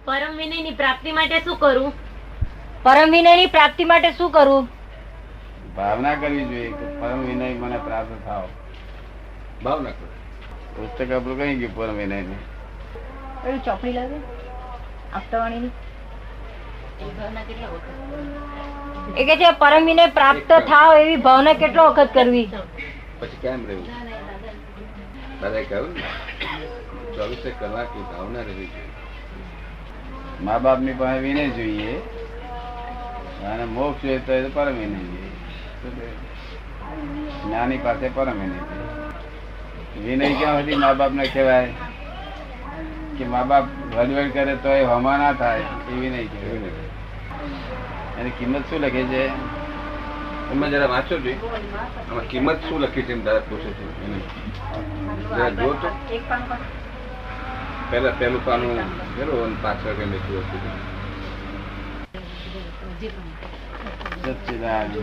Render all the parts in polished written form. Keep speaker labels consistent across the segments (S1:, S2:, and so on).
S1: પરમ વિનયની પ્રાપ્તિ માટે શું કરવું?
S2: પરમ વિનયની પ્રાપ્તિ માટે શું કરવું?
S3: ભાવના કરવી જોઈએ કે પરમ વિનય મને પ્રાપ્ત થાવ.
S4: ભાવના કરો.
S3: પુસ્તક આપણું કઈ ગયું પરમ વિનય ને?
S2: પેલું ચોપડી લાગે આપતાવાણીની એ કે છે પરમ વિનય પ્રાપ્ત થાવ એવી ભાવના કેટલો વખત કરવી?
S4: પછી કેમ રહેવું? દાદાએ કહ્યું ને 24 કલાક ની ભાવના રહેવી જોઈએ.
S3: મા બાપ ની પાસે વિનય જોઈએ અને મોક્ષ જોઈએ તો એ પરમ વિનય જોઈએ. જ્ઞાની પાસે પરમ વિનય જોઈએ. વિનય ક્યાં સુધી મા બાપ ને કહેવાય કે મા બાપ વડવડ કરે તો એ હમા ના થાય એ વિનય કહેવાય. એની કિંમત શું લખે છે
S4: એમાં જરા વાંચો જોઈએ. આમાં કિંમત શું લખી છે એમ દાદા પૂછે છે. જરા જો તો પહેલું પાનું કર્યું અને પાછળ કઈ લખ્યું હતું.
S3: સચ્ચિદાનંદ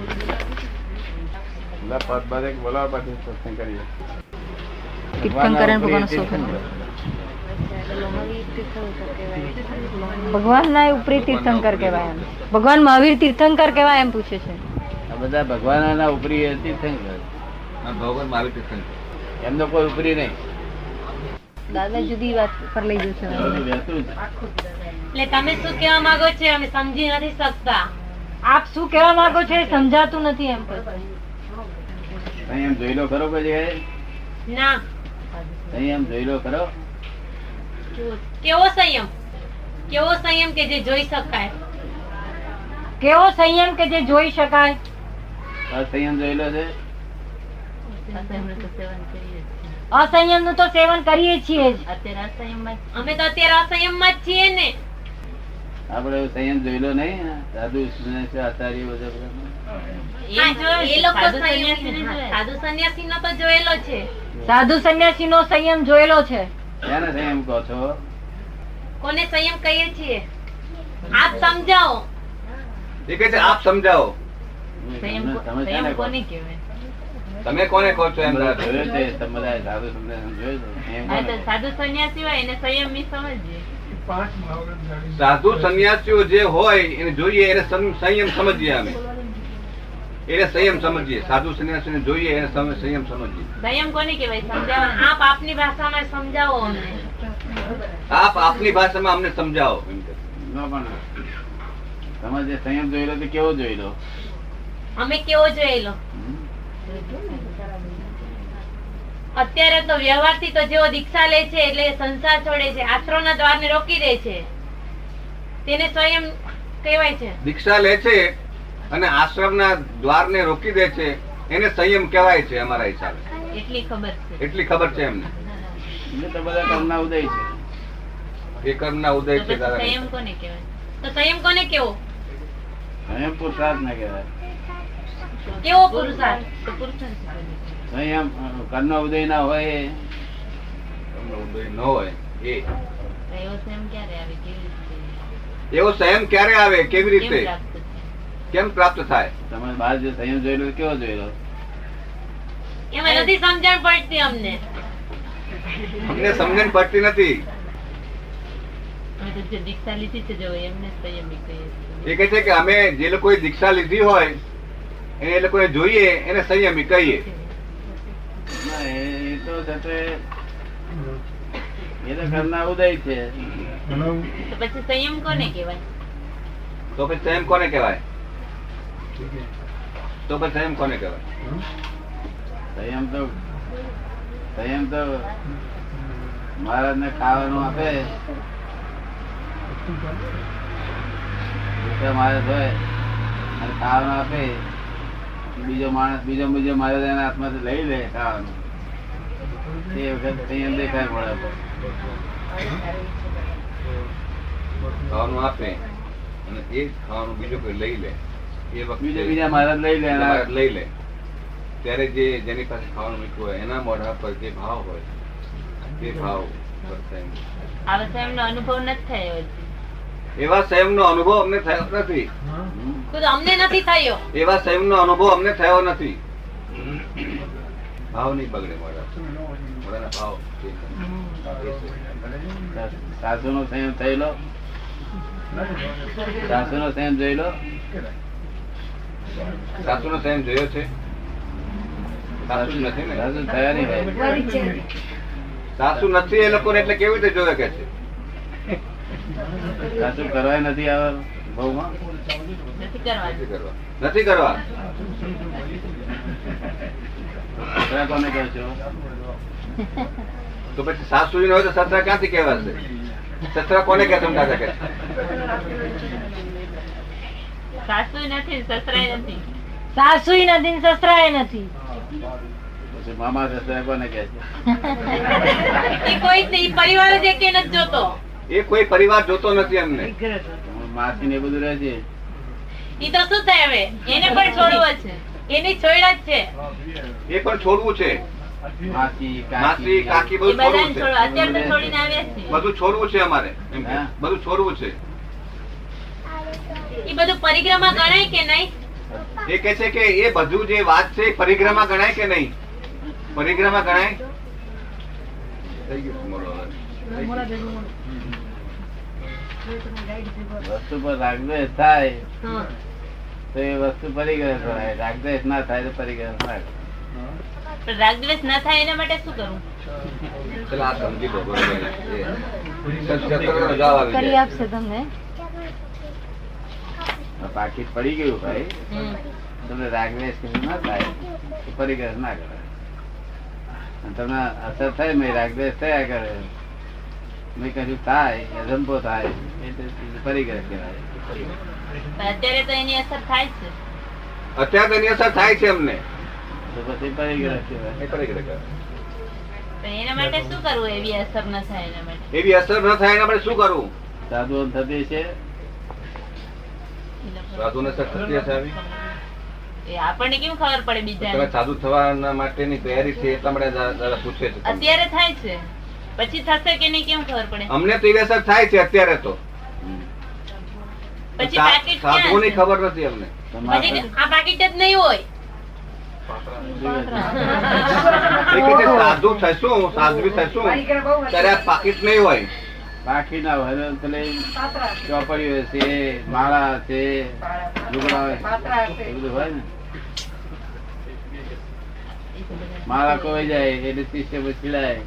S3: પદ બધે બોલાવા પછી સત્સંગ કરીએ.
S2: ભગવાન ના ઉપરી તીર્થંકર કહેવાય એમ. ભગવાન મહાવીર તીર્થંકર કહેવાય એમ પૂછે છે.
S3: આ બધા ભગવાન ના ઉપરી તીર્થંકર.
S4: ભગવાન મારી તીર્થંકર
S3: એમનો કોઈ ઉપરી નહીં.
S2: દાદા જુદી વાત પર લઈ જશે.
S1: એટલે તમે શું કહેવા માંગો છો? અમે સમજી નથી શકતા.
S2: આપ શું કહેવા માંગો છો એ સમજાતું નથી એમ.
S3: એમ જોઈ લો ખરો પછી
S1: ના.
S3: એમ જોઈ લો ખરો.
S1: કેવો સંયમ? કેવો સંયમ કે જે જોઈ શકાય?
S2: કેવો સંયમ કે જે જોઈ શકાય?
S3: અસંયમ જોઈ લો છે.
S2: અસંયમ નું તો સેવન કરીએ છીએ જ.
S1: અમે તો અત્યારે અસંયમમાં જ છીએ ને.
S3: આપડે સંયમ જોઈ લો નહીં. સાધુ આચાર્ય બધા
S1: એ લોકો સાધુ સંન્યાસી નો તો જોયેલો છે.
S2: સાધુ સંન્યાસી નો સંયમ જોયેલો છે.
S3: ક્યાં સંયમ કહો છો?
S1: કોને સંયમ કહીએ છીએ? આપ સમજાવો.
S4: એ કહે છે આપ સમજાવો. તમે કોને કહો છો? એમ
S3: જોયો છે બધા સાધુ સંન્યાસી જોયો છે.
S1: સાધુ સંન્યાસી હોય એને સંયમ ની સમજીએ.
S4: સાધુ સંન્યાસીઓ જે હોય એને જોઈએ એને સંયમ સમજીએ. અમે એને સંયમ સમજીએ. સાધુ સંન્યાસીને જોઈએ એને સંયમ સમજીએ.
S1: સંયમ કોને કહેવાય? સમજાવો. આપ આપની ભાષામાં સમજાવો અમને.
S4: આપ આપની ભાષામાં અમને સમજાવો.
S3: પણ તમે જે સંયમ જોઈ લો તે કેવો જોઈ લો?
S1: અમે કેવો જોયેલો? અત્યારે તો વ્યવહારથી તો જેવો દીક્ષા લે છે એટલે સંસાર છોડે છે, આશ્રમના દ્વારને રોકી દે છે, તેને સંયમ કહેવાય છે.
S4: દીક્ષા લે છે અને આશ્રમના દ્વારને રોકી દે છે એને સંયમ કહેવાય છે અમારા હિસાબે.
S1: એટલી ખબર છે.
S4: એટલી ખબર છે એમને.
S3: તો બધા કર્મના ઉદય છે.
S4: એ કર્મના ઉદય છે.
S1: સંયમ કોને કહેવાય? તો સંયમ કોને કેવો?
S3: સંયમ પુરુષાર્થ ના કહેવાય.
S1: કેવો પુરુષાર્થ?
S3: સંયમ કર્મનો ઉદય ના હોય.
S4: કર્મનો ઉદય ન હોય એ
S1: એવો સંયમ ક્યારે આવે? કેવી રીતે?
S4: એવો સંયમ ક્યારે આવે? કેવી રીતે? કેમ પ્રાપ્ત થાય?
S3: તમે બહાર જે સંયમ જોયેલો કેવો જોયેલો?
S1: એમાં નથી સમજણ પડતી અમને.
S4: અમને સમજણ પડતી નથી.
S1: દીક્ષા લીધી છે જો એમને સંયમી કહીએ.
S4: એ કહે છે કે અમે જે લોકોએ દીક્ષા લીધી હોય એને એ લોકોએ જોઈએ એને સંયમી કહીએ.
S3: એ તો એ તો કર્મના ઉદય છે.
S1: તો પછી સંયમ કોને કહેવાય?
S4: તો પછી સંયમ કોને કહેવાય? તો પછી સંયમ કોને કહેવાય?
S3: સંયમ તો મહારાજ ને ખાવાનું આપે. મહારાજ હોય અને ખાવાનું આપે, બીજો માણસ બીજો મહારાજ એના હાથમાંથી લઈ લે ખાવાનું. તે વખત સંયમ દેખાય મળે.
S4: ખાવાનું આપે અને એ ખાવાનું બીજો કોઈ લઈ લે. એ વખતે
S3: બીજા મહારાજ
S4: લઈ લે ત્યારે જે જેની પાસે ખાવાનું મૂક્યું હોય એના મોઢા પર જે ભાવ હોય તે ભાવ
S1: આવા સંયમનો અનુભવ નથી થયો.
S4: એવા સંયમનો અનુભવ અમને થયો નથી.
S1: અમને નથી થયો.
S4: એવા સંયમનો અનુભવ અમને થયો નથી. ભાવ નહીં બગડે મોઢા ભાવ.
S3: સાસુ નો સંયમ થયેલો? સાસુનો સંયમ જોઈ લો.
S4: સાસુનો સંયમ જોયો છે? સાસુ જ નથી ને.
S3: સાસુ થયા નહીં હોય.
S4: સાસુ નથી એ લોકોને એટલે કેવી રીતે જોવે કે છે?
S3: સાસુ કરવાય નથી આવે બહુમાં.
S1: નથી કરવા.
S4: નથી કરવા.
S3: સસરા કોને કહો છો?
S4: તો પછી સાસુ ન હોય તો સસરા ક્યાંથી કહેવાશે? સસરા કોને કે તમે દાદા કે?
S1: સાસુય નથી, સસરાય નથી.
S2: સાસુય નથી ને સસરાય નથી.
S3: પછી મામા સસરા કોને કહે છે?
S1: એ કોઈ જ નહીં, પરિવાર જ એકે નથી જોતો.
S4: એ કોઈ પરિવાર જોતો નથી અમને.
S3: માસી ને બધું રહે છે.
S1: ઈ તો શું થાય હવે? એને પણ છોડવો છે. એની છોડ્યા જ છે.
S4: એ પણ છોડવું છે.
S3: માસી
S4: માસી કાકી
S1: એ
S4: બધું
S1: બધાને
S4: છોડવું છે.
S1: અત્યારે તો છોડીને આવ્યા જ છે.
S4: બધું છોડવું છે અમારે. એમ કે
S3: હા.
S4: બધું છોડવું છે.
S1: ઈ બધું પરિક્રમા ગણાય કે નહીં?
S4: એ કે છે કે એ બધું જે વાત છે એ પરિક્રમા ગણાય કે નહીં? પરિક્રમા ગણાય? થઈ ગયું તમારું હવે.
S3: વસ્તુ પર રાગદ્વેષ થાય
S1: હા.
S3: તો એ વસ્તુ પરિગ્રહ કરાય. રાગદ્વેષ ના થાય તો પરિગ્રહ ના કરાય.
S1: પણ રાગદ્વેષ ના થાય એના માટે શું કરવું?
S4: ચાલો આ સમજી લો બરોબર. એ સત્સંગનો જવાબ આવી
S2: કરી
S4: જાય.
S2: આપશે તમને.
S3: આ પાકીટ પડી ગયું ભાઈ,
S1: હમ.
S3: તમને રાગદ્વેષ ના થાય તો પરિગ્રહ ના કરાય. અને તમને અસર થાય મેં રાગદ્વેષ થયા કરે, મેં કશું થાય અજંપો થાય એટલે પરિગ્રહ કહેવાય.
S1: પણ અત્યારે તો એની અસર થાય છે.
S4: અત્યારે તો એની અસર થાય છે અમને.
S3: તો પછી પરિગ્રહ કહેવાય.
S4: એ પરિગ્રહ કહેવાય.
S1: પણ એના માટે શું કરવું? એવી અસર ન થાય એના માટે.
S4: એવી અસર ન થાય એના માટે શું કરવું?
S3: સાધુઓ થતી છે.
S4: સાધુને અસર થતી હશે આવી?
S1: એ આપણને કેમ ખબર પડે
S4: તમે
S1: બીજાને?
S4: સાધુ થવાના માટેની તૈયારી છે એટલા માટે દાદા પૂછે છે તમને.
S1: અત્યારે થાય છે, પછી થશે કે નહીં કેમ ખબર પડે?
S4: અમને તો એવી અસર થાય છે અત્યારે તો.
S1: પછી પાકીટ ક્યાં
S4: સાધુઓની
S1: હશે?
S4: ખબર નથી અમને.
S1: પછી આ પાકીટ જ નહીં હોય.
S4: એ કે છે સાધુ થશું, સાધ્વી થશું ત્યારે આ પાકીટ નહીં હોય.
S3: બાકી ના હોય તો પેલે ચોપડીઓ છે, માળા છે, લુગડા હોય, એ બધું હોય ને. માળા કોઈ જાય એટલે શિષ્ય પછી લાય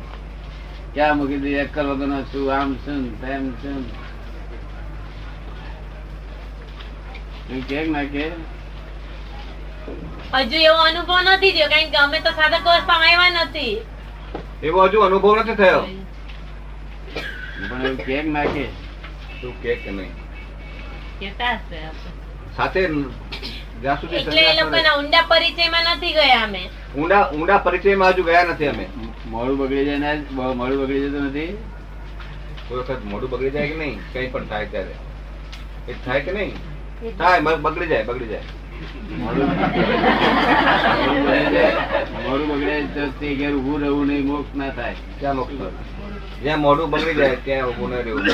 S3: ક્યાં મૂકી દે, અક્કલ વગરનો છું, આમ છું તેમ છું. એવું કે ના કે
S1: હજુ એવો અનુભવ નથી થયો, કારણ કે અમે તો સાધક અવસ્થામાં આવ્યા નથી.
S4: એવો હજુ અનુભવ નથી થયો.
S3: પણ એવું કે ના કે
S4: તું કે નહીં
S1: કહેતા હશે આપણે.
S4: સાથે જ્યાં સુધી
S1: એટલે એ લોકોના ઊંડા પરિચયમાં નથી ગયા અમે.
S4: ઊંડા પરિચયમાં હજુ ગયા નથી અમે.
S3: મોડું બગડી જાય ને, મોડું બગડી જતું નથી.
S4: કોઈ વખત મોઢું બગડી જાય કે નહીં? કઈ પણ થાય ત્યારે એ થાય કે નહીં થાય? બગડી જાય
S3: મોડું બગડે તો તે ઘેર ઉભું રહેવું નહીં, મોક્ષ ના થાય.
S4: ક્યાં મોક્ષ ન થાય? જ્યાં મોઢું બગડી જાય ત્યાં ઉભું ન રહેવું.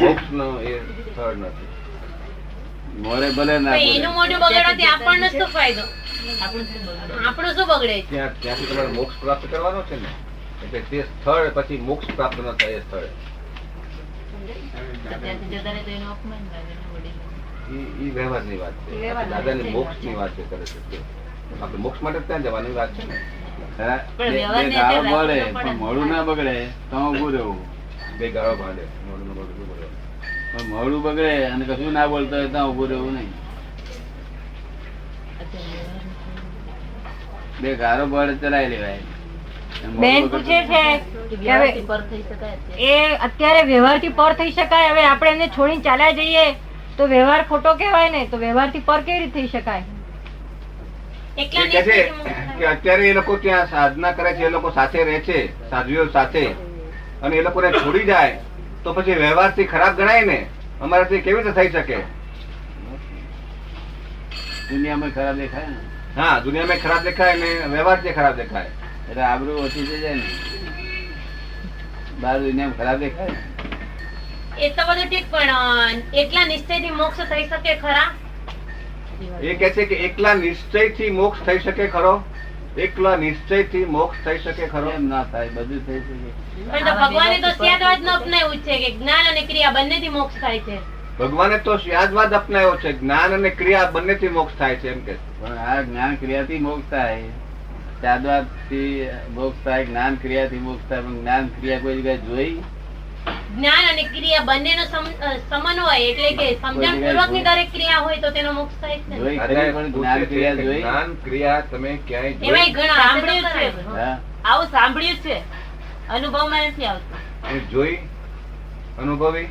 S4: મોક્ષ નો એ સ્થળ નથી.
S3: મોડે ભલે ના
S1: પણ એનું મોઢું બગાડવાથી આપણને શું ફાયદો? આપણું શું બગડે છે?
S4: ત્યાંથી તમારે મોક્ષ પ્રાપ્ત કરવાનો છે ને, એટલે તે સ્થળ પછી મોક્ષ પ્રાપ્ત ન થાય. એ સ્થળે
S1: ત્યાંથી જતા રહે તો એનું અપમાન લાગે ને વડીલો.
S4: ઈ વ્યવહારની વાત છે. દાદાની મોક્ષની વાત છે કરે છે. આપણે મોક્ષ માટે ત્યાં જવાની વાત છે ને.
S1: પણ વ્યવહારની
S3: ગાળો
S1: અંદર
S3: મળે
S1: રાખવું
S3: પણ
S1: પડે.
S3: મોડું ના બગડે તો ઉભું રહેવું.
S4: બે ગાળો ભાંડે મોઢું નું મોઢું બોલે.
S3: પણ મોડું બગડે અને કશું ના બોલતો હોય ત્યાં ઉભું રહેવું નહીં. બે ગારો બળ ચલાવી લેવાય. અને મોઢું
S2: બેન
S3: બગડતું
S2: પૂછે છે કે
S1: વ્યવહારથી
S2: હવે
S1: પર થઈ શકાય અત્યારે.
S2: એ અત્યારે વ્યવહારથી પર થઈ શકાય, હવે આપણે એમને છોડીને ચાલ્યા જઈએ તો વ્યવહાર ખોટો કહેવાય ને, તો વ્યવહારથી પર કેવી રીતે થઈ શકાય?
S1: એકલા
S4: એ કહે છે
S1: નહીં
S4: કે અત્યારે એ લોકો ત્યાં સાધના કરે છે, એ લોકો સાથે રહે છે સાધ્વીઓ સાથે, અને એ લોકોને છોડી જાય તો પછી વ્યવહારથી ખરાબ ગણાય ને. અમારાથી કેવી રીતે થઈ શકે?
S3: દુનિયામાં ખરાબ દેખાય ને,
S4: હા, દુનિયામાં ખરાબ દેખાય ને વ્યવહારથી ખરાબ દેખાય.
S3: એટલે આબરૂ ઓછી થઈ જાય ને. બહાર દુનિયામાં ખરાબ દેખાય ને.
S1: એ તો બધું ઠીક, પણ એકલા નિશ્ચયથી મોક્ષ થઈ શકે ખરા?
S4: એ કહે છે કે એકલા નિશ્ચયથી મોક્ષ થઈ શકે ખરો? એકલા નિશ્ચયથી મોક્ષ થઈ શકે ખરો?
S3: એમ ના થાય, બધું થઈ શકે.
S1: પણ તો ભગવાને તો સ્યાદવાદ નો અપનાવ્યું છે કે જ્ઞાન અને ક્રિયા બંનેથી મોક્ષ થાય છે.
S4: ભગવાને તો સ્યાદવાદ અપનાવ્યો છે, જ્ઞાન અને ક્રિયા બંનેથી મોક્ષ થાય છે એમ કે.
S3: પણ આ જ્ઞાન ક્રિયાથી મોક્ષ થાય, ત્યારબાદ થી મોક્ષ થાય, જ્ઞાન ક્રિયાથી મોક્ષ થાય. પણ જ્ઞાન ક્રિયા કોઈ જગ્યાએ જોઈ?
S1: જ્ઞાન અને ક્રિયા બંનેનો સમન્વય એટલે કે સમજણ પૂર્વક ની દરેક ક્રિયા હોય તો તેનો મોક્ષ થાય છે ને.
S3: જોઈ
S4: અરે,
S3: ખરી પણ જ્ઞાન ક્રિયા જોઈ?
S4: જ્ઞાન ક્રિયા તમે ક્યાંય જોઈ?
S1: એમાંય ઘણા
S2: સાંભળ્યું છે.
S3: હા?
S2: આવું સાંભળ્યું છે, અનુભવમાં નથી આવતું.
S4: એ જોઈ અનુભવી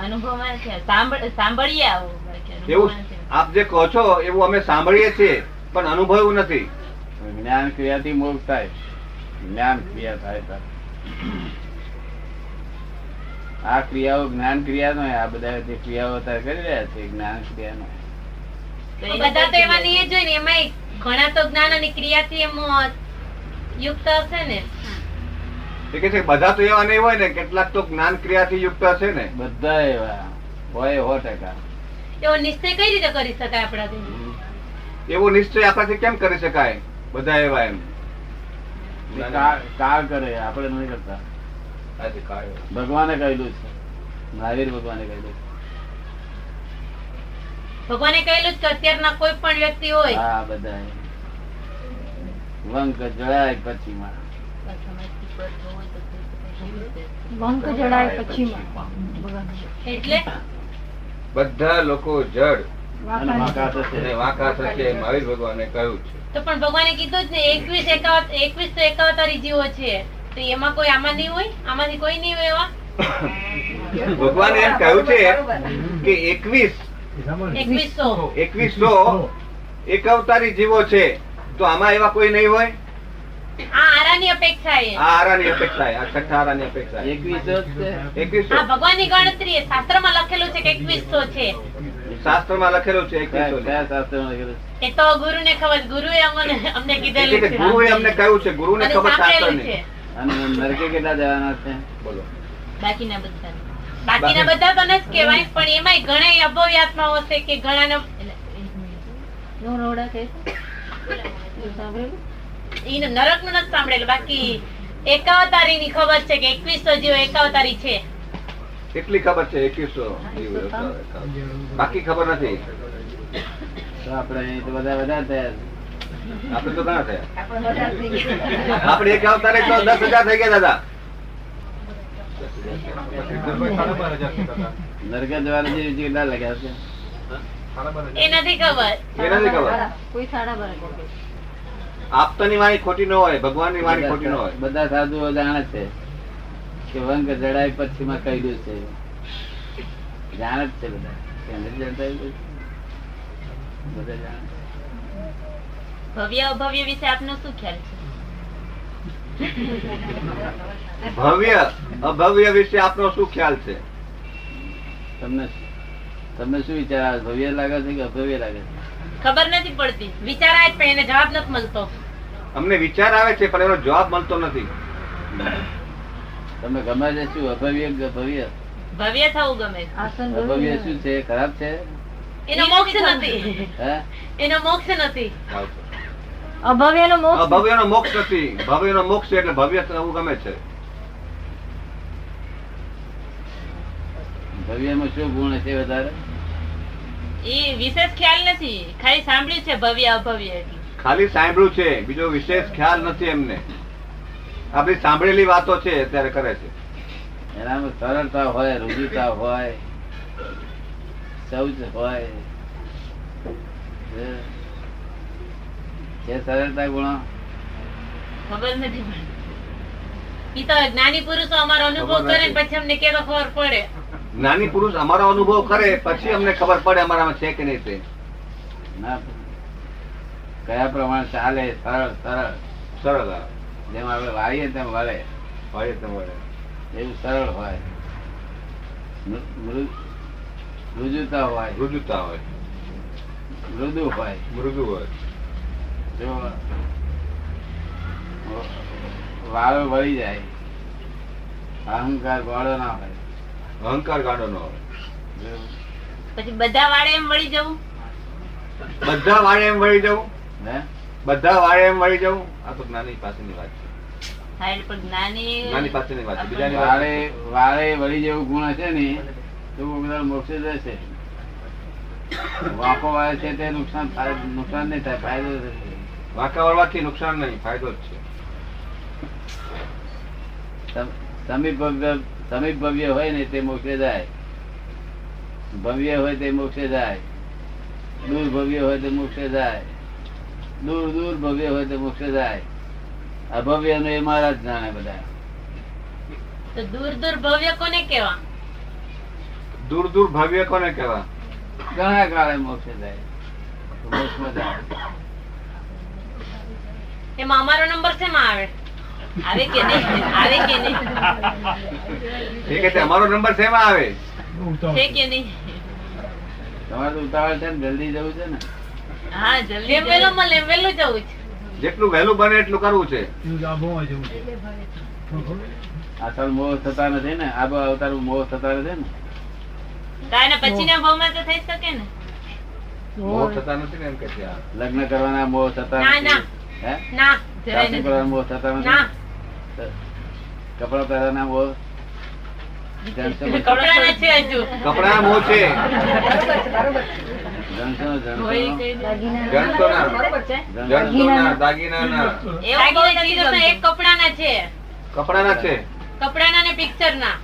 S2: અનુભવમાં નથી આવતું. સાંભળીએ આવું બાકી
S4: એવું
S2: અનુભવમાં નથી આવતું.
S4: આપ જે કહો છો એવું અમે સાંભળીએ છીએ પણ અનુભવ્યું નથી.
S3: જ્ઞાન ક્રિયાથી મોક્ષ થાય, જ્ઞાન ક્રિયા થાય તાર. આ ક્રિયાઓ જ્ઞાન ક્રિયા નો, આ બધા જે ક્રિયાઓ અત્યારે કરી રહ્યા છે જ્ઞાન ક્રિયા નો.
S2: તો
S1: તો
S2: એ
S1: બધા તો એવા નહીં જ હોય ને, એમાંય ઘણા તો જ્ઞાન અને ક્રિયાથી એમ યુક્ત હશે ને.
S4: એ કે છે કે બધા તો એવા નહીં હોય ને, કેટલાક તો જ્ઞાન ક્રિયાથી યુક્ત હશે ને.
S3: બધા એવા હોય 100%.
S1: એવો નિશ્ચય કઈ રીતે કરી શકાય આપણાથી?
S4: એવો નિશ્ચય આપણાથી કેમ કરી શકાય? બધા એવા એમ
S3: કાળ કરે, આપણે નથી કરતા. ભગવાને કહેલું છે, મહાવીર ભગવાને કહેલું છે.
S1: ભગવાને કહેલું જ કે અત્યારના કોઈ પણ વ્યક્તિ હોય
S3: હા, બધા વંક જળાય પછી માં.
S2: વંક જડાય પછીમાં.
S1: એટલે
S4: બધા લોકો જડ
S3: અને વાંકા થશે.
S4: અને વાંકા થશે, મહાવીર ભગવાને કહ્યું છે.
S1: તો પણ ભગવાને કીધું જ ને 21 તો એકાવતારી જીવો છે, તો એમાં કોઈ આમાં નહીં હોય? આમાંથી કોઈ નહીં હોય એવા?
S4: ભગવાને એમ કહ્યું છે કે 2100 એક અવતારી જીવો છે, તો આમાં એવા કોઈ નહીં હોય?
S1: આ આરાની અપેક્ષા એ.
S4: આ આરાની અપેક્ષા, આ છઠ્ઠા આરાની અપેક્ષા
S3: 21 જ છે.
S4: 2100
S1: આ ભગવાનની ગણતરી એ શાસ્ત્રમાં લખેલું છે કે 2100 છે.
S4: શાસ્ત્રમાં લખેલું છે
S3: કયા
S4: 2100.
S3: શાસ્ત્રમાં લખેલું છે?
S1: એ તો ગુરુને ખબર, ગુરુએ અમને કીધેલું છે.
S4: ગુરુએ અમને કહ્યું છે, ગુરુને
S1: અને
S4: ખબર
S1: સાંભળેલું
S4: શાસ્ત્રની.
S1: છે.
S3: અને નરકે કેટલા જવાના છે?
S4: બોલો.
S1: બાકીના બધા તો નથી કહેવાય, પણ એમાંય ઘણા અભવ્ય આત્માઓ છે કે ઘણાનો
S2: નો રોડા છે. સાંભળેલું?
S1: ઈ નરકનું નથી સાંભળેલું, બાકી એકાવતારીની ખબર છે કે 2100 જીવો એકાવતારી છે.
S4: એટલી ખબર છે 2100 જીવો. બાકી ખબર નથી.
S3: તો આપણે અહીં તો બધા વધારે થયા.
S4: આપણે તો ઘણા થયા. આપણે એક અવતારે તો 10,000 થઈ ગયા દાદા.
S3: નરકે જવાના જે કેટલા લગ્યા છે?
S1: એ નથી ખબર.
S4: એ નથી ખબર.
S2: કોઈ સાડા બાર.
S4: આપતાની વાણી ખોટી ન હોય, ભગવાનની વાણી ખોટી ન હોય.
S3: બધા સાધુઓ જાણે છે કે વંક જડાય પછી માં કહ્યું છે. જાણે જ છે બધા. કેમ નથી જાણતા એવું? બધા જાણે છે.
S1: ભવ્ય અભવ્ય વિશે આપનો શું ખ્યાલ છે?
S4: ભવ્ય અભવ્ય વિશે આપનો શું ખ્યાલ છે?
S3: તમને શું વિચાર આવે? ભવ્ય લાગે છે કે અભવ્ય લાગે છે?
S1: ખબર નથી પડતી. વિચાર આવે પણ એને જવાબ નથી મળતો.
S4: અમને વિચાર આવે છે પણ એનો જવાબ મળતો નથી.
S3: તમે ગમે છે શું? અભવ્ય કે ભવ્ય?
S1: ભવ્ય થવું ગમે.
S2: આસન
S3: અભવ્ય શું છે? ખરાબ છે?
S1: એનો મોક્ષ નથી.
S3: હે?
S1: એનો મોક્ષ નથી.
S2: અભવ્યનો મોક્ષ.
S4: ભવ્યનો મોક્ષ નથી. ભવ્યનો મોક્ષ છે એટલે ભવ્ય થવું ગમે છે.
S3: ભવ્યમાં શું ગુણ છે વધારે?
S1: એ વિશેષ ખ્યાલ નથી, ખાલી સાંભળ્યું છે ભવ્ય અભવ્ય એટલે.
S4: ખાલી સાંભળ્યું છે, બીજો વિશેષ ખ્યાલ નથી એમને. આપણી સાંભળેલી વાતો છે અત્યારે કરે છે.
S3: એનામાં સરળતા હોય, રુજુતા હોય, શૌચ હોય. છે સરળતા ગુણો?
S1: ખબર નથી પડતી. ઈ તો જ્ઞાની પુરુષો અમારો અનુભવ કરે ને પછી અમને કેતો ખબર પડે.
S4: જ્ઞાની પુરુષ અમારો અનુભવ કરે પછી અમને ખબર પડે અમારામાં છે કે નહીં તે.
S3: ના, કયા પ્રમાણે ચાલે? સરળ સરળ
S4: સરળ
S3: જેમ આપણે વાળીએ તેમ વળે,
S4: હોય તમારે
S3: એવું સરળ હોય. રુજુતા હોય,
S4: રુજુતા હોય,
S3: મૃદુ હોય.
S4: મૃદુ હોય.
S3: જો વાળો વળી જાય, અહંકાર ગોળો ના હોય.
S4: અહંકાર ગાડો નો હોય.
S1: પછી બધા વાળે એમ વળી જવું.
S4: બધા વાળે એમ વળી જવું.
S3: હે?
S4: બધા વાળે એમ વળી જવું, આ તો જ્ઞાની પાસેની વાત છે.
S1: સાઈડ પર
S4: જ્ઞાની પાસેની વાત છે, બીજાની વાત
S3: વારે
S4: નથી.
S3: વારે વળી જેવું ગુણ હશે ને તો બધા મોક્ષે જશે. વાંકો વાળે છે તે નુકસાન નહીં થાય, ફાયદો થશે.
S4: વાંકા વળવાથી નુકસાન નહીં, ફાયદો જ છે.
S3: સમીપ ભવ્ય હોય ને તે મોક્ષે જાય, ભવ્ય હોય તે મોક્ષે જાય, દૂર ભવ્ય હોય તો મોક્ષે જાય, દૂર દૂર ભવ્ય હોય તો મોક્ષે જાય. અભવ્ય નું એ મારા જ જાણે બધા.
S1: તો દૂર દૂર ભવ્ય કોને કેવા?
S4: દૂર દૂર ભવ્ય કોને કહેવા?
S3: ઘણા કાળે મોક્ષે જાય, મોક્ષમાં જાય.
S1: એમાં અમારો નંબર શેમાં આવે? આવે કે નહીં? આવે કે નહીં?
S4: એ કે અમારો નંબર શેમાં આવે?
S1: છે કે નહીં?
S3: તમારે તો ઉતાવળ છે ને, જલ્દી જવું છે ને.
S1: હા, જલ્દી વહેલું મળે એમ વહેલું જવું છે.
S4: જેટલું વહેલું બને એટલું કરવું છે.
S3: અસલ મોહ થતા નથી ને, આ અવતાર મોહ થતા નથી ને.
S1: કાંઈ પછીના ભાવમાં તો થઈ શકે ને.
S4: મોહ થતા નથી ને એમ કે છે આ.
S3: લગ્ન કરવાના મોહ થતા
S1: ના, ના.
S3: નથી. હે?
S1: ના, જરાય
S3: સાસુ
S1: નથી.
S3: કરવાના મોહ થતા
S1: ના.
S3: નથી. કપડા પહેરવાના મોહ જણસો
S1: કપડાના છે હજુ.
S4: કપડા મોહ છે,
S3: જણસો
S1: હોય કઈ દે.
S4: ગણતોના, ગણતોના, દાગીનાના,
S1: એવું કોઈ ચીજો તો એક કપડાના છે.
S4: કપડાના છે.
S1: કપડાના ને પિક્ચરના.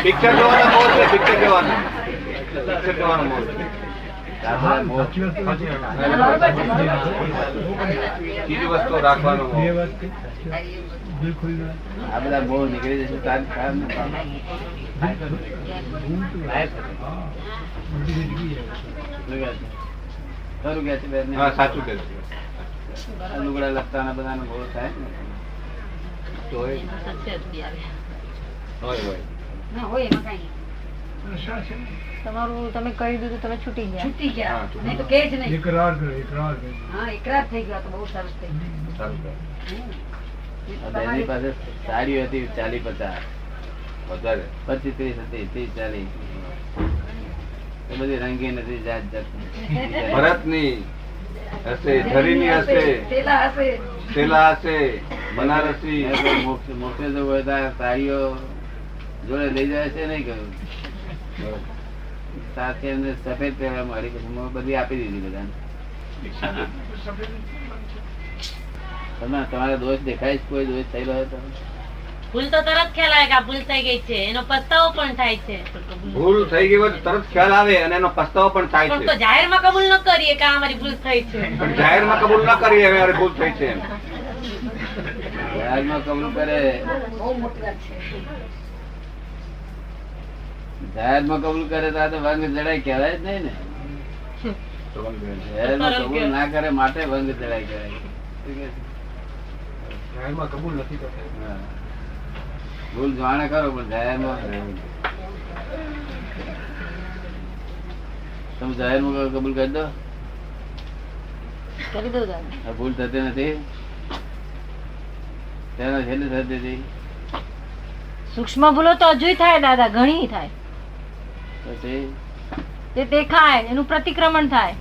S4: પિક્ચર જોવાના મોહ છે, પિક્ચર જોવાના. પિક્ચર જોવાનો મોહ છે. ચીજ વસ્તુ રાખવાનો મોહ.
S3: આ બધા મોહ નીકળી જશે તારી ખરાબ ને પાપ. ખરું કે છે બેન ને?
S4: હા, સાચું કે છે.
S3: આ લુગડા લગતા બધાનો મોહ થાય ને.
S4: તો હોય,
S1: છે અત્યારે.
S4: હોય, હોય.
S2: ના હોય એમાં કાંઈ નહીં. તમારું તમે કહી દીધું, તમે છૂટી ગયા. છૂટી ગયા.
S4: હા, છૂટી
S2: નહીં તો કે જ નહીં.
S5: એકરાર કરો.
S2: હા, એકરાર થઈ ગયો તો બહુ સરસ થઈ ગયું.
S4: સારું કરે.
S3: આ બેનની પાસે સાડી હતી 40-50,
S4: વધારે.
S3: 25-30 હતી, 30-40. એ બધી રંગીન હતી, જાત જાતની.
S4: ભરતની હશે, ઝરીની હશે,
S2: પેલા હશે.
S4: શેલા હશે, બનારસી.
S3: મોક્ષે જવું હોય તો આ સાડીઓ જોડે લઈ જાય છે નહીં કહ્યું. સાથે એમને સફેદ પહેરવા મળી, પછી મેં બધી આપી દીધી બધાને. તમારા દોષ દેખાય છે? કોઈ દોષ થયેલો હોય તો
S1: ભૂલ તો તરત ખ્યાલ આવે કે આ ભૂલ થઈ ગઈ છે. એનો પસ્તાવો પણ થાય છે.
S4: ભૂલ થઈ ગઈ હોય તો તરત ખ્યાલ આવે અને એનો પસ્તાવો પણ થાય
S1: પણ તો
S4: છે.
S1: જાહેરમાં કબૂલ ન કરીએ કે આ અમારી ભૂલ થઈ છે.
S4: પણ જાહેરમાં કબૂલ ના કરીએ હવે મારી ભૂલ થઈ છે એમ.
S3: જાહેરમાં કબૂલ કરે,
S2: બહુ મોટી વાત છે.
S3: જાહેરમાં કબૂલ કરે તો આ તો વંગ જડાય કહેવાય જ નહીં ને. જાહેરમાં કબૂલ ના કરે માટે વંગ જડાય કહેવાય. શું કહે છે?
S5: જાહેરમાં કબૂલ નથી કરતા.
S3: હા. ભૂલ જાણે કરો પણ જાહેરમાં તમે જાહેરમાં કબૂલ કરી દો.
S2: કરી દઉં દાદા.
S3: આ ભૂલ થતી નથી, તેના છેલ્લે થતી હતી.
S2: સૂક્ષ્મ ભૂલો તો હજુ થાય દાદા, ઘણી થાય.
S3: પછી
S2: તે દેખાય, એનું પ્રતિક્રમણ થાય,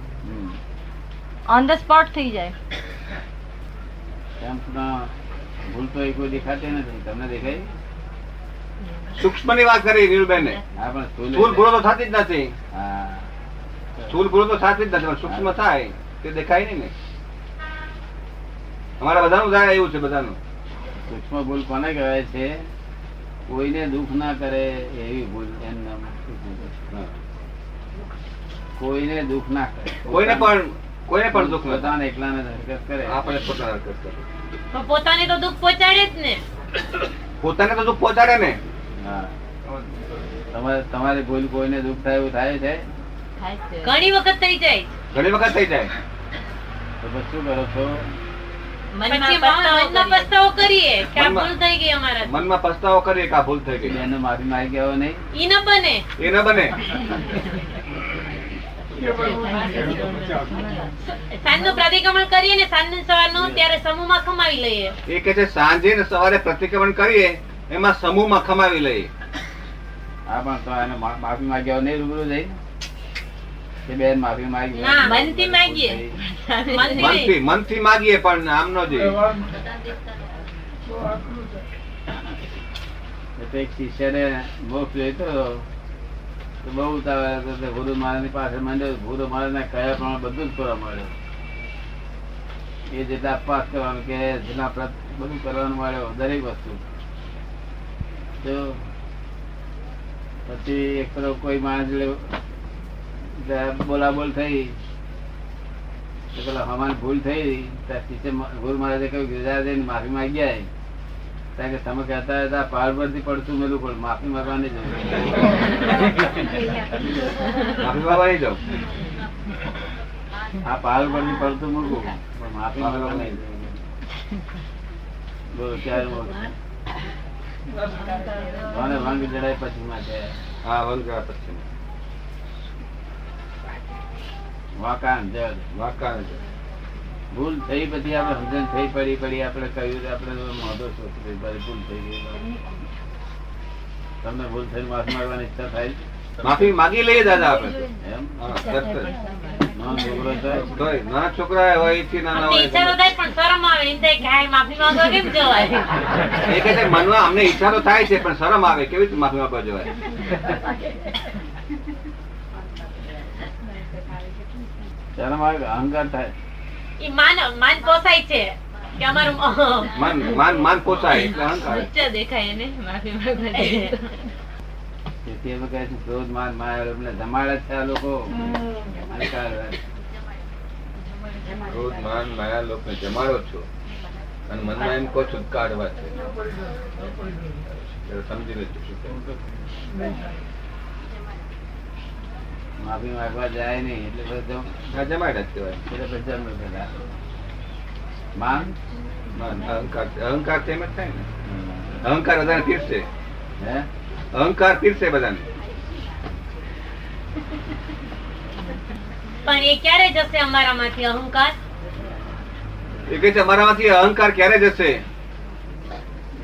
S2: ઓન ધ સ્પોટ થઈ જાય.
S3: એમ પણ ભૂલ તો એ કોઈ દેખાતી નથી. તમને દેખાય?
S4: સૂક્ષ્મ ની વાત કરી નીરુબેન ને.
S3: હા, પણ
S4: સ્થૂળ ભૂલો તો થતી જ નથી.
S3: હા,
S4: સ્થૂળ ભૂલો તો થતી જ નથી, પણ સૂક્ષ્મ થાય તે દેખાય નહીં ને. અમારા બધાનું થાય એવું છે, બધાનું.
S3: સૂક્ષ્મ ભૂલ કોને કહેવાય છે? કોઈને દુઃખ ના કરે એવી ભૂલ. એમ નામ સૂક્ષ્મ ભૂલ.
S4: હા.
S3: કોઈને દુઃખ ના કરે,
S4: કોઈને પણ દુઃખ ન થાય.
S3: પોતાને એકલાને હરકત કરે.
S4: આપણે પોતાને હરકત કરે.
S1: પણ પોતાને તો દુઃખ પહોંચાડે જ ને.
S4: પોતાને તો દુઃખ પહોંચાડે ને.
S3: હા, તમારી ભૂલ કોઈને દુઃખ થાય એવું થાય છે
S1: ઘણી વખત થઈ જાય.
S4: ઘણી વખત થઈ જાય.
S3: તો પછી શું કરો છો?
S1: પછી મનમાં પસ્તાવો કરીએ કે આ ભૂલ થઈ ગઈ અમારાથી.
S4: મનમાં પસ્તાવો કરીએ કે આ ભૂલ થઈ ગઈ.
S3: એને માફી માંગી આવો નહીં.
S1: ઈ ન બને.
S4: એ ન બને.
S1: સાંજનું પ્રતિક્રમણ કરીએ ને સાંજનું સવારનું, ત્યારે સમૂહમાં ખમાવી લઈએ.
S4: એ કે છે સાંજે ને સવારે પ્રતિક્રમણ કરીએ એમાં સમૂહમાં ખમાવી લઈએ.
S3: હા, પણ તો એને માફી માંગી આવો નહીં રૂબરૂ જઈ. કે બેન માફી માંગી
S1: ના, મનથી માંગીએ. મનથી
S4: મનથી માગીએ પણ આમ ન જોઈએ.
S3: એટલે એક શિષ્યને મોક્ષ જોઈતો તો બહુ ઉતાવળ હતો. એટલે ગુરુ મહારાજની પાસે માંડ્યો. ગુરુ મહારાજને કયા પ્રમાણે બધું જ કરવા મળ્યો. એ જેટલા અપવાસ કરવાનું કે જેટલા બધું કરવાનું મળ્યો, દરેક વસ્તુ. તો પછી એક તરફ કોઈ માણસ બોલાબોલ થઈ તો પેલા હમાન ભૂલ થઈ. ગુરુ મહારાજે કહ્યું ગુજરાતી માફી માંગી જાય. કારણ કે તમે કહેતા હતા પહાડ પરથી પડતું મેલું પણ માફી માંગવાની જરૂર.
S4: માફી માંગવાની જાવ.
S3: આ પહાડ પરથી પડતું મૂકવું પણ માફી માંગવાની બોલો ક્યારે ભંગ જડાય પછી માટે
S4: હા વંગા પછી
S3: વાકાણ જડ
S4: વાંકા
S3: ભૂલ થઈ પછી આપણે સમજણ થઈ પડી આપણે કહ્યું આપણે મોઢો શોધી ભૂલ થઈ ગઈ. તમને ભૂલ થઈ માફી માંગવાની ઈચ્છા થાય?
S4: માફી માગી લઈએ દાદા આપણે.
S3: એમ
S4: હા, તરત જ.
S3: નાનો છોકરો છે
S4: તોય નાના છોકરા હોય થી નાના
S1: અમને ઈચ્છા તો
S4: હોય
S1: થાય પણ શરમ આવે. એમ થાય કે હાય માફી માંગવા કેમ જવાય?
S4: એ કહે છે મનમાં અમને ઈચ્છા તો થાય છે પણ શરમ આવે. કેવી રીતે માફી માંગવા જવાય?
S3: શરમ આવે, અહંકાર થાય.
S1: ઈ માન પોસાય છે કે અમારું
S4: માન પોસાય એટલે અહંકાર.
S1: ઊંચા દેખાય એને માફી માંગવા જાય.
S3: તેથી અમે કહે છે ક્રોધ માન માયા એમને જમાડે છે આ લોકો. અહંકાર
S4: ક્રોધ માન માયા લોકને જમાડો છો અને મનમાં એમ કહો છો કે કાઢવા છે. એટલે સમજી લેજો શું કહું.
S3: માફી માંગવા જાય નહીં એટલે બધું
S4: આ જમાડ્યા જ કહેવાય.
S3: એટલે પછી જમે પેલા માન
S4: માન અહંકાર તેમ જ થાય ને. અહંકાર બધાને પીરશે.
S3: હે
S4: અહંકાર પીરશે બધાને.
S1: પણ એ ક્યારે જશે અમારામાંથી અહંકાર?
S4: એ કહે છે અમારામાંથી અહંકાર ક્યારે જશે?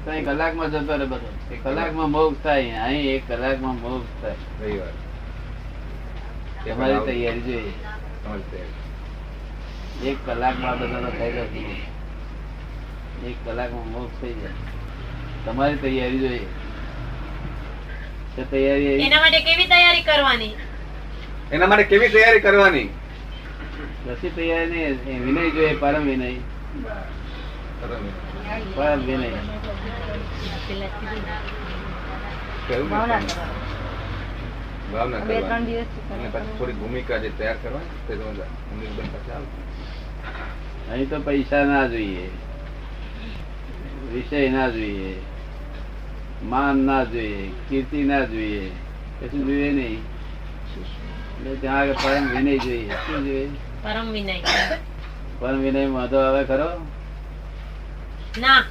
S3: કઈ કલાકમાં જતો રહે બધો. એક કલાકમાં મોક્ષ થાય. અહીં એક કલાકમાં મોક્ષ થાય.
S4: રહી વાત.
S3: તમારી તૈયારી જોઈએ.
S4: તમારી તૈયારી.
S3: એક કલાકમાં બધા થઈ જશે. એક કલાકમાં મોક્ષ થઈ જાય. તમારી તૈયારી જોઈએ. તે તૈયારી એવી
S1: એના માટે કેવી તૈયારી કરવાની?
S4: એના માટે કેવી તૈયારી કરવાની?
S3: રસી તૈયારી નહીં. વિનય જોઈએ. પરમ વિનય. પરમ વિનય.
S4: કેવું
S2: ભાવના
S4: નહીં?
S2: કરવાની.
S4: ભાવના
S2: બે ત્રણ
S4: કરવાની.
S2: દિવસ
S4: અને પછી થોડી ભૂમિકા જે તૈયાર કરવાની તે તમે અમરીશબેન પાસે આવો.
S3: અહીં તો પૈસા ના જોઈએ, વિષય ના જોઈએ, માન ના જોઈએ, કીર્તિ ના જોઈએ, કશું જોઈએ નહીં. એટલે ત્યાં આગળ પરમ વિનય જોઈએ. શું જોઈએ?
S1: પરમ વિનય.
S3: પરમ વિનય વાંધો આવે ખરો?
S1: ના,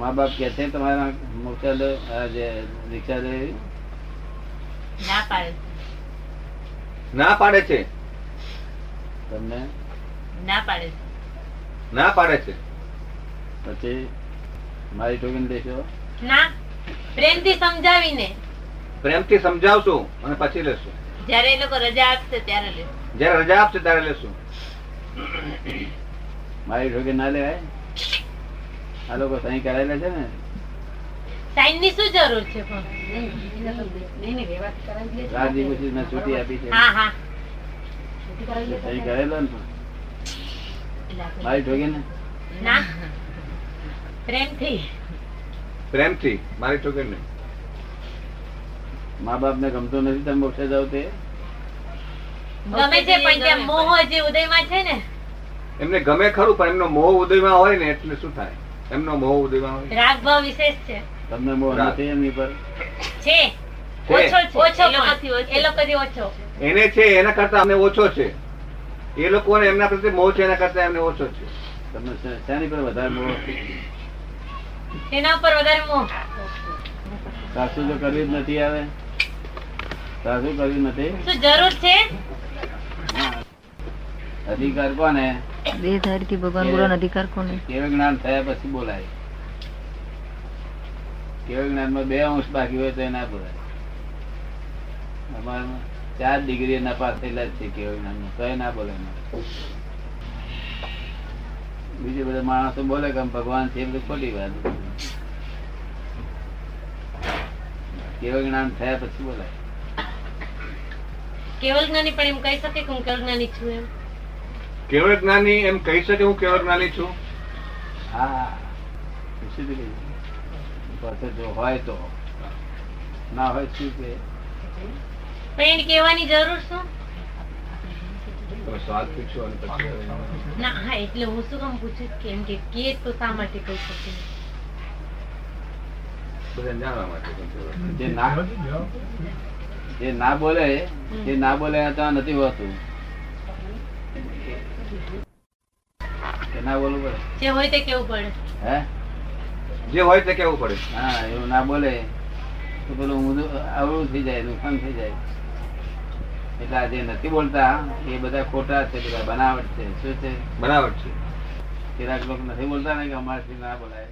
S3: મા બાપ કે છે તમારા મોક્ષા લો, આ જે દીક્ષા લે એવી?
S1: ના પાડે.
S4: ના પાડે છે.
S3: તમને
S1: ના પાડે.
S4: ના પાડે છે.
S3: પછી મારી ઠોકીને દેશો?
S1: ના, પ્રેમથી સમજાવીને.
S4: પ્રેમથી સમજાવશું અને પછી લેશું.
S1: જ્યારે એ લોકો રજા આપશે ત્યારે લેશું.
S4: જયારે રજા આપશે ત્યારે લેશું.
S3: મારી ઠોકી ના લેવાય? આ લોકો સહી કરાયેલા છે ને?
S1: સાઈન ની શું જરૂર છે પણ?
S3: રાજી ખુશી મેં છૂટી આપી છે.
S1: હા હા.
S3: સહી કરેલો ને પણ. મારી ઠોકી ને
S1: ના, પ્રેમથી.
S4: પ્રેમથી મારી ઠોકર નહીં.
S3: મા બાપ ને ગમતો નથી તમે મોક્ષે જાવ તે?
S1: ગમે છે પણ ત્યાં મોહ જે ઉદયમાં છે ને,
S4: એમને ગમે ખરું પણ એમનો મોહ ઉદયમાં હોય ને એટલે શું થાય? એમનો મોહ ઉદયમાં હોય.
S1: રાગ ભાવ વિશેષ છે.
S3: તમને મોહ નથી એમની પર?
S1: છે.
S4: છે.
S1: ઓછો છે. ઓછો એ લોકોથી ઓછો.
S4: એને છે એના કરતા અમને ઓછો છે. એ લોકોને એમના પ્રત્યે મોહ છે એના કરતા એમને ઓછો છે.
S3: તમને શાની પર વધારે મોહ?
S1: એના ઉપર વધારે મોહ.
S3: સાસુ તો કરવી જ નથી. આવે સાસુ કરવી નથી.
S1: શું જરૂર છે?
S3: અધિકાર કોને?
S2: બે ધારથી ભગવાન બોલવાનો અધિકાર કોને?
S3: કેવળ જ્ઞાન થયા પછી બોલાય. કેવળ જ્ઞાનમાં બે અંશ બાકી હોય તો એ ના બોલાય. અમારામાં 4 ડિગ્રી નપાસ થયેલા જ છે કેવળ જ્ઞાનમાં, તોય ના બોલે ના. બીજે બધા માણસો બોલે કે આમ ભગવાન છે એ બધું ખોટી વાત. કેવળ જ્ઞાન થયા પછી બોલાય.
S1: કેવલ જ્ઞાની પણ એમ કહી શકે કે હું કેવલ જ્ઞાની છું એમ?
S4: કેવળ જ્ઞાની એમ કહી શકે હું કેવળ જ્ઞાની છું?
S3: હા સીધું કહ્યું. પાછળ જો હોય તો, ના હોય શું કે
S1: પણ એને કહેવાની જરૂર શું?
S4: તમે સવાલ પૂછો અને પછી
S1: ના હા, એટલે હું શું કામ પૂછું કે એમ કે તો શા માટે કહી શકે?
S4: બધાને જાણવા માટે.
S3: જે ના બોલે ત્યાં નથી હોતું. કે ના બોલવું પડે?
S1: જે હોય તે કેવું પડે.
S3: હે
S4: જે હોય તે કેવું પડે.
S3: હા, એવું ના બોલે તો પેલું ઊંધું અવળું થઈ જાય, નુકસાન થઈ જાય. એટલે આ જે નથી બોલતા એ બધા ખોટા છે, બધા બનાવટ છે. શું છે?
S4: બનાવટ છે.
S3: કેટલાક લોકો નથી બોલતા ને કે અમારાથી ના બોલાય.